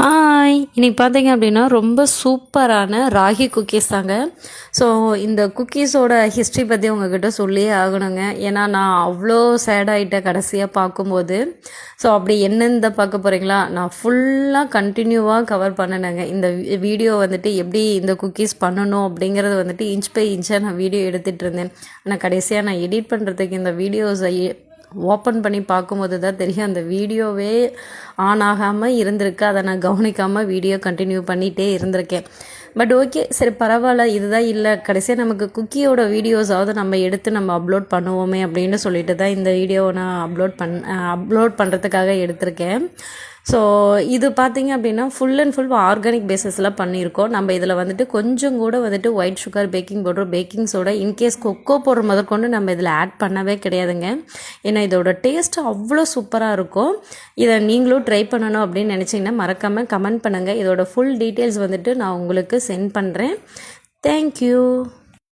Hi, இன்னைக்கு பார்த்தீங்க அப்படின்னா ரொம்ப சூப்பரான ராகி குக்கீஸ் தாங்க. ஸோ இந்த குக்கீஸோட ஹிஸ்ட்ரி பற்றி உங்ககிட்ட சொல்லியே ஆகணுங்க. ஏன்னா நான் அவ்வளோ சேட் ஆகிட்டேன் கடைசியாக பார்க்கும்போது. ஸோ அப்படி என்னென்ன பார்க்க போகிறீங்களா, நான் ஃபுல்லாக கண்டினியூவாக கவர் பண்ணினேங்க. இந்த வீடியோ வந்துட்டு எப்படி இந்த குக்கீஸ் பண்ணணும் அப்படிங்கிறது வந்துட்டு இன்ச் பை இன்ச்சாக நான் வீடியோ எடுத்துகிட்டு இருந்தேன். ஆனால் கடைசியாக நான் எடிட் பண்ணுறதுக்கு இந்த வீடியோஸை ஓப்பன் பண்ணி பார்க்கும்போது தான் தெரியும் அந்த வீடியோவே ஆன் ஆகாமல் இருந்திருக்கு. அதை நான் கவனிக்காமல் வீடியோ கண்டினியூ பண்ணிகிட்டே இருந்திருக்கேன். பட் ஓகே, சரி பரவாயில்ல, இதுதான் இல்லை, கடைசியாக நமக்கு குக்கியோட வீடியோஸாவது நம்ம எடுத்து நம்ம அப்லோட் பண்ணுவோமே அப்படின்னு சொல்லிட்டு தான் இந்த வீடியோவை நான் அப்லோட் பண்ணுறதுக்காக எடுத்திருக்கேன். ஸோ இது பார்த்திங்க அப்படின்னா ஃபுல் அண்ட் ஃபுல் ஆர்கானிக் பேஸஸில் பண்ணியிருக்கோம். நம்ம இதில் வந்துட்டு கொஞ்சம் கூட வந்துட்டு white sugar, baking powder, baking soda, in case cocoa powder முதற்கொண்டு நம்ம இதில் ஆட் பண்ணவே கிடையாதுங்க. ஏன்னா இதோட டேஸ்ட்டு அவ்வளோ சூப்பராக இருக்கும். இதை நீங்களும் ட்ரை பண்ணணும் அப்படின்னு நினச்சிங்கன்னா மறக்காமல் கமெண்ட் பண்ணுங்கள். இதோட ஃபுல் டீட்டெயில்ஸ் வந்துட்டு நான் உங்களுக்கு சென்ட் பண்ணுறேன். தேங்க்யூ.